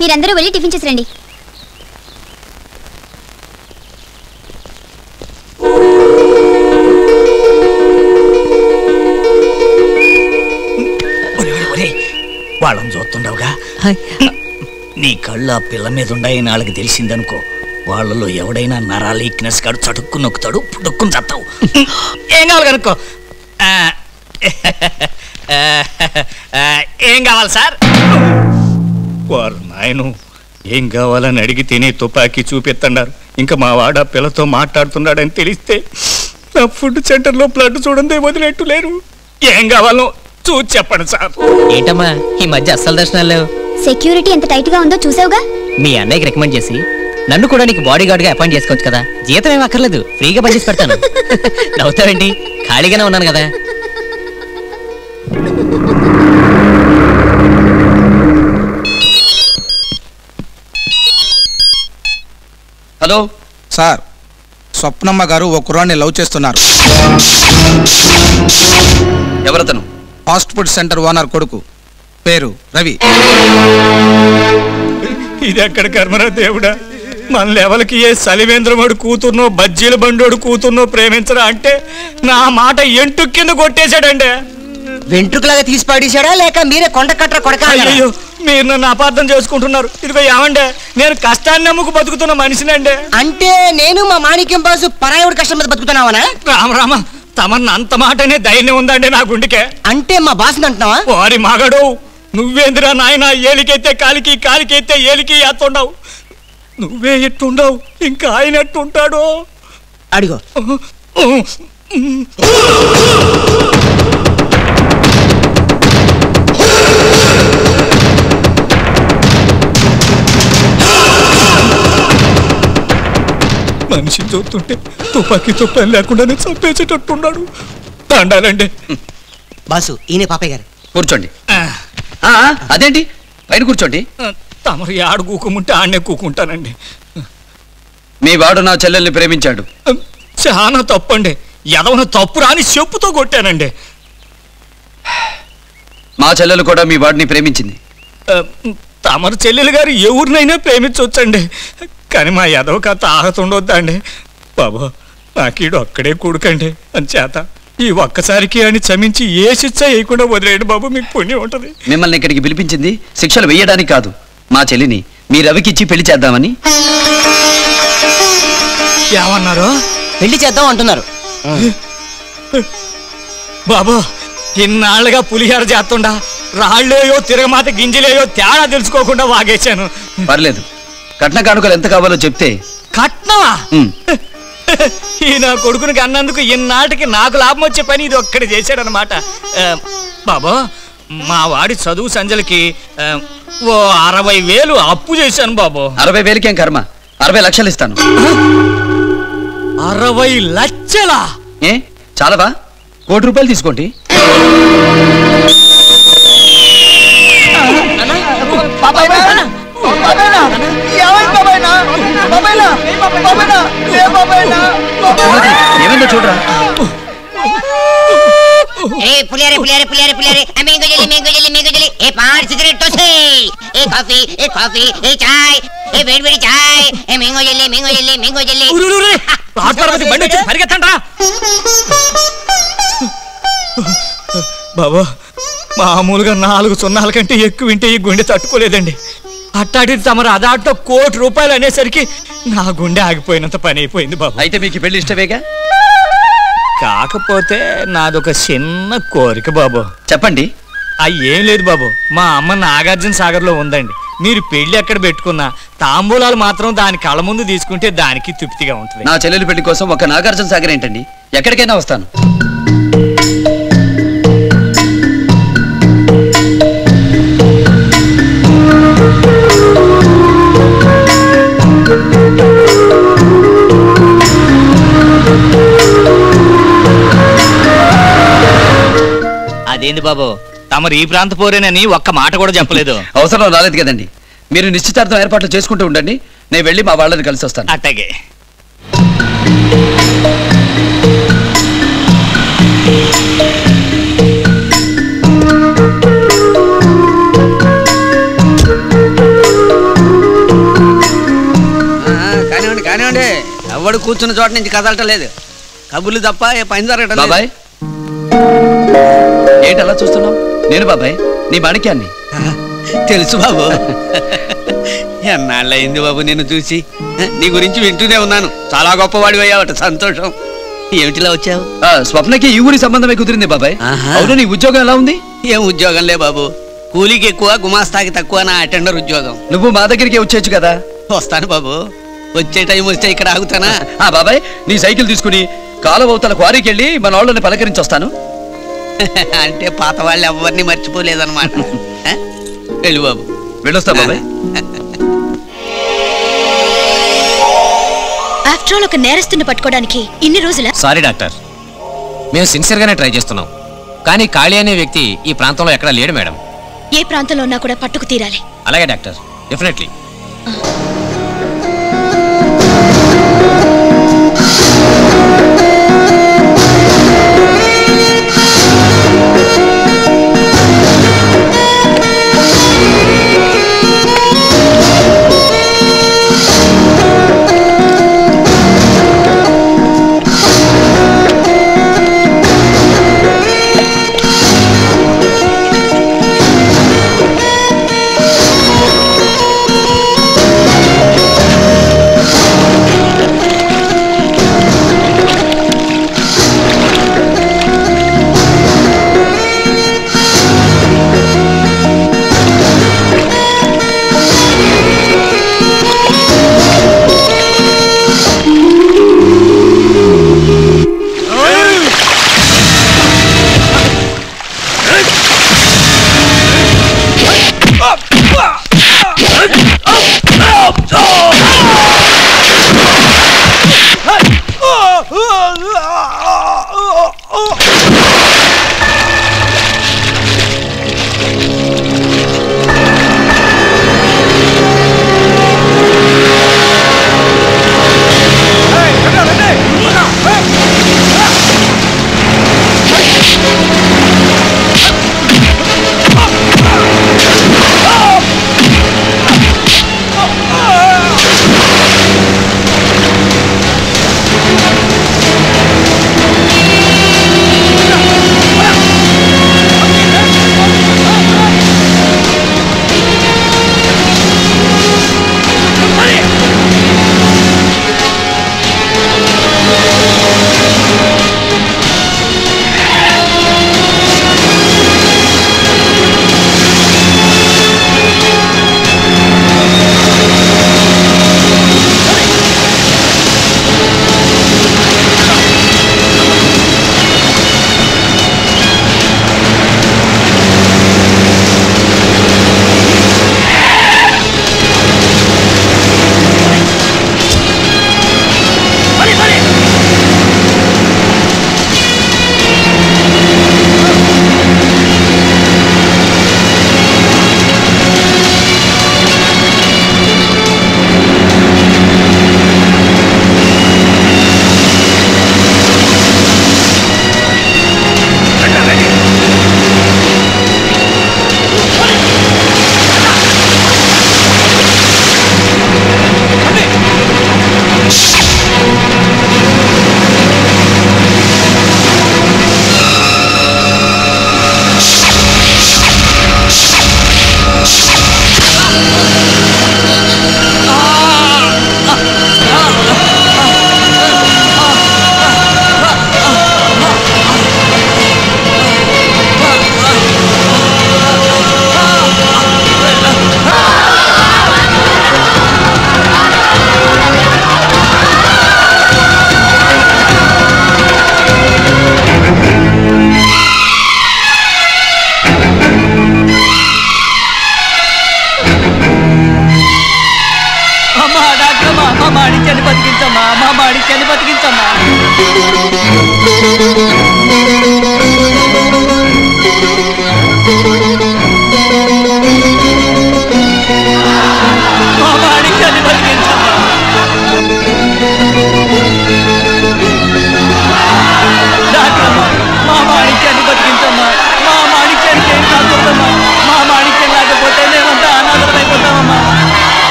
మీరందరూ వెళ్ళి టిఫిన్ చేసి రండి. వాళ్ళని చూస్తుండవుగా, నీ కళ్ళు ఆ పిల్ల మీద ఉన్నాయని వాళ్ళకి తెలిసిందనుకో, వాళ్ళలో ఎవడైనా నరాలు ఈక్నెస్ కాడు చటుక్కు నొక్కుతాడు, పుట్టుక్కుని చస్తావు. ఏం కావాలి కనుక్కో. ఏం కావాలి సార్? వారు నాయను ఏం కావాలని అడిగితేనే తుపాకీ చూపిస్తున్నారు. ఇంకా మా వాడు ఆ పిల్లతో మాట్లాడుతున్నాడని తెలిస్తే నా ఫుడ్ సెంటర్లో బ్లడ్ చూడండి వదిలేట్టు లేరు. ఏం కావాలో చూసి చెప్పండి సార్. ఏంటమ్మా ఈ మధ్య అస్సలు దర్శనాలు లేవు? సెక్యూరిటీ ఎంత టైట్ గా ఉందో చూసావుగా. మీ అన్నయ్యకి రికమెండ్ చేసి నన్ను కూడా నీకు బాడీ గార్డ్ గా అపాయింట్ చేసుకోవచ్చు కదా. జీతం ఏం అక్కర్లేదు, ఫ్రీగా పనిచేసి పెడతాను. నవ్వుతావేంటి? ఖాళీగానే ఉన్నాను కదా. హలో సార్, స్వప్నమ్మ గారు ఓ కుర్రాన్ని లవ్ చేస్తున్నారు. ఎవరతను? ఫాస్ట్ ఫుడ్ సెంటర్ ఓనర్ కొడుకు, పేరు రవి. ఇది ఎక్కడ కర్మరా దేవుడా? మన లెవెల్కి ఏ సలివేంద్రమోడు కూతుర్నో బజ్జీల బండోడు కూతుర్నో ప్రేమించరా అంటే నా మాట ఎంటు కింద కొట్టేశాడండి. వెంట్రుకలాగా తీసి పాడేశాడా లేక మీరే కొండ కట్ట కొడక? అయ్యో, మీరు నన్ను అపార్థం చేసుకుంటున్నారు. ఇదిగో ఏమండే, నేను కష్టాన్ని నమ్ముకు బతుకుతున్న మనిషినండి. అంటే నేను మా మాణిక్యం బాసు పరాయుడు కష్టం మీద బతుకుతున్నావనా? రామరామ, తమన్న అంత మాటనే ధైర్యం ఉందండి నా గుండెకే. అంటే మా బాసుని అంటున్నావా? వారి మగడు నువ్వేందిరా నాయన, ఏలికైతే కాలికి, కాలికైతే ఏలికి ఎత్తుండవు. నువ్వే ఎట్టుండవు, ఇంకా ఆయన ఎట్టుంటాడు అడిగో. మనిషి చూస్తుంటే తుపాకీతో పని లేకుండానే చంపేసేటట్టున్నాడు. దండాలండి. బాసు, ఈయన పాపయ్య గారు. కూర్చోండి. అదేంటి పైన కూర్చోండి. తమరు ఆడు కూకుంటే ఆడనే కూకుంటానండి. మీ వాడు నా చెల్లెల్ని ప్రేమించాడు. చాలా తప్పండి. ఎదవన తప్పు రాని చెప్పుతో కొట్టానండి. మా చెల్లెలు కూడా మీ వాడిని ప్రేమించింది. తమరు చెల్లెలు గారు ఎవరినైనా ప్రేమించవచ్చండి, కానీ మా ఎదవ కథ ఆహతుండొద్దండి. బాబా, నాకీడు అక్కడే కూడుకండి అని చేత ఈ ఒక్కసారికి అని చమించి ఏ శిక్ష వేయకుండా వదిలేయండి బాబు, మీకు పుణ్యం ఉంటది. మిమ్మల్ని ఇక్కడికి పిలిపించింది శిక్షలు వేయడానికి కాదు, మా చెల్లిని మీ రవికిచ్చి పెళ్లి చేద్దామని. ఏమన్నారు? పెళ్లి చేద్దాం అంటున్నారు. బాబా, ఇన్నాళ్ళుగా పులిహార చేస్తుండా రాళ్ళేయో తిరగమాత గింజలేయో తేడా తెలుసుకోకుండా వాగేశాను. పర్లేదు, కట్న కానుకలు ఎంత కావాలో చెప్తే. కట్నమా? ఈ నా కొడుకునికి అన్నందుకు ఇన్నాటికి నాకు లాభం వచ్చే పని ఇది ఒక్కటి చేశాడనమాట. బాబా, మా వాడి చదువు సంజలకి ఓ 60,000 అప్పు చేశాను బాబు. 60,000కేం కర్మ, 60 లక్షలు ఇస్తాను. 60 లక్షలా? ఏ చాలవా? 1 కోటి రూపాయలు తీసుకోండి. ఏమైందో చూడరా. ए पुलियारे पुलियारे पुलियारे पुलियारे मैंगो जली ए 5 सिगरेट तो से ए कॉफी ए चाय ए वेड़ी चाय ए मैंगो जली పార్వతి బండి వచ్చి పరిగెత్తండి రా. బాబా, మామూలుగా 4 సున్నాల కంటే ఎక్కువ వింటే ఈ గుండె తట్టుకోలేదండి. అట్టాడిది తమరు అదాట్లో 1 కోటి రూపాయలు అనేసరికి నా గుండె ఆగిపోయినంత పని అయిపోయింది బాబు. అయితే మీకు పెళ్లి ఇష్టమేగా? కాకపోతే నాదొక చిన్న కోరిక బాబు. చెప్పండి. ఏం లేదు బాబు, మా అమ్మ నాగార్జున సాగర్లో ఉందండి. మీరు పెళ్లి ఎక్కడ పెట్టుకున్నా తాంబూలాలు మాత్రం దాని కళ్ళ ముందు తీసుకుంటే దానికి తృప్తిగా ఉంటుంది. నా చెల్లెలి పెళ్లి కోసం ఒక నాగార్జున సాగర్ ఏంటండి, ఎక్కడికైనా వస్తాను. అదేంది బాబు, తమరు ఈ ప్రాంత పోరేనని ఒక్క మాట కూడా చెప్పలేదు. అవసరం రాలేదు కదండి. మీరు నిశ్చితార్థం ఏర్పాట్లు చేసుకుంటూ ఉండండి, నేను వెళ్ళి మా వాళ్ళని కలిసి వస్తాను. అట్టగే. ఎవడు కూర్చున్న చోట నుంచి కదలటం లేదు. కబుర్లు తప్ప ఏ పని జరగటం లేదు. బాబాయ్ ఏంటి అలా చూస్తున్నావు? నేను బాబాయ్ నీ మాణిక్యాన్ని. తెలుసు బాబు. ఎన్నాళ్ళయింది బాబు నిన్ను చూసి. నీ గురించి వింటూనే ఉన్నాను. చాలా గొప్పవాడి అయ్యావట. సంతోషం. ఏమిటిలా వచ్చావు? స్వప్నకి ఈ ఊరి సంబంధమే కుదిరింది బాబాయ్. అవును, నీ ఉద్యోగం ఎలా ఉంది? ఏం ఉద్యోగంలే బాబు. కూలీకి ఎక్కువ, గుమాస్తాకి తక్కువ నా అటెండర్ ఉద్యోగం. నువ్వు మా దగ్గరికి వచ్చేయచ్చు కదా. వస్తాను బాబు. వచ్చే టైం వస్తే ఇక్కడ ఆగుతానా? బాబాయ్ నీ సైకిల్ తీసుకుని కాలువతల క్వారీకి వెళ్ళి మన వాళ్ళని పలకరించి వస్తాను. అంటే పాత వాళ్ళు ఎవరిని మర్చిపోలేదన్నమాట. వెళ్ళు బాబు. వెళ్ళొస్తా బాబాయ్. ఆఫ్టర్ ఆల్ ఒక నేరస్తుని పట్టుకోవడానికి ఇన్ని రోజుల? సారీ డాక్టర్, మేము సిన్సియర్గానే ట్రై చేస్తున్నాం, కానీ కాళీ అనే వ్యక్తి ఈ ప్రాంతంలో ఎక్కడా లేడు మేడం. ఏ ప్రాంతంలో ఉన్నా కూడా పట్టుకు తీరాలి. అలాగే డాక్టర్, డెఫినెట్లీ.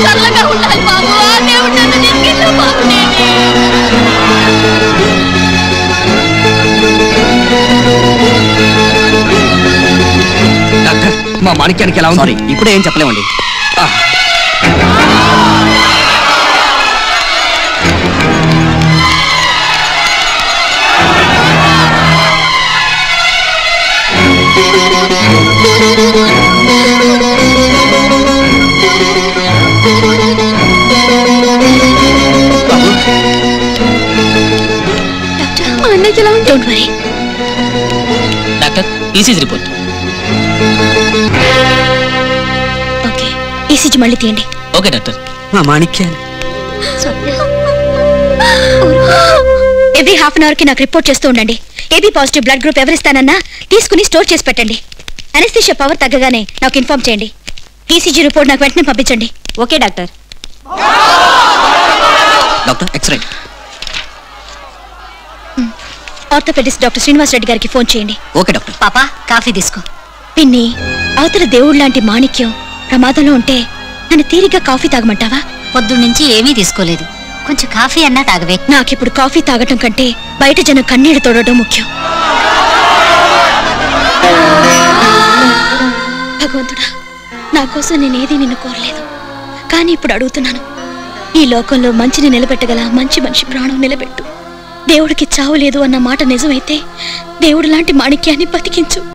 చల్లగా ఉండాలి బాబు. దేవుడు నన్ను తీసుకెళ్ళు బాబు. డాక్టర్ మా మాణిక్యానికి ఎలా ఉంది? ఇప్పుడు ఏం చెప్పలేమండి. Don't worry. Doctor ECG report. Okay, ECG మళ్ళీ తీయండి. Okay doctor. మా మాణిక్యాన్ని ఎవ్రీ హాఫ్ అన్ అవర్ కి నాకు రిపోర్ట్ చేస్తూ ఉండండి. ఏబీ పాజిటివ్ బ్లడ్ గ్రూప్ ఎవరిస్తానన్నా తీసుకుని స్టోర్ చేసి పెట్టండి. అనస్థీషియా పవర్ తగ్గగానే నాకు ఇన్ఫార్మ్ చేయండి. ఈసీజీ రిపోర్ట్ నాకు వెంటనే పంపించండి. Okay doctor. Doctor x-ray. Orthopaedist doctor Srinivas Reddy గారికి ఫోన్ చేయండి. Okay doctor. పాపా కాఫీ తీసుకో. పిన్ని, అవతల దేవుడు లాంటి మాణిక్యం ప్రమాదంలో ఉంటే నన్ను తీరిగ్గా కాఫీ తాగమంటావా? పొద్దున్నుంచి ఏమీ తీసుకోలేదు, కొంచెం కాఫీ అన్నా తాగవే. నాకిప్పుడు కాఫీ తాగటం కంటే బయట జనం కన్నీళ్లు తోడటం ముఖ్యం. భగవంతుడా, నా కోసం నేనేది నిన్ను కోరలేదు, కానీ ఇప్పుడు అడుగుతున్నాను. ఈ లోకంలో మంచిని నిలబెట్టగల మంచి మనిషి ప్రాణం నిలబెట్టు. దేవుడికి చావు లేదు అన్న మాట నిజమైతే దేవుడు లాంటి మాణిక్యాన్ని బతికించు.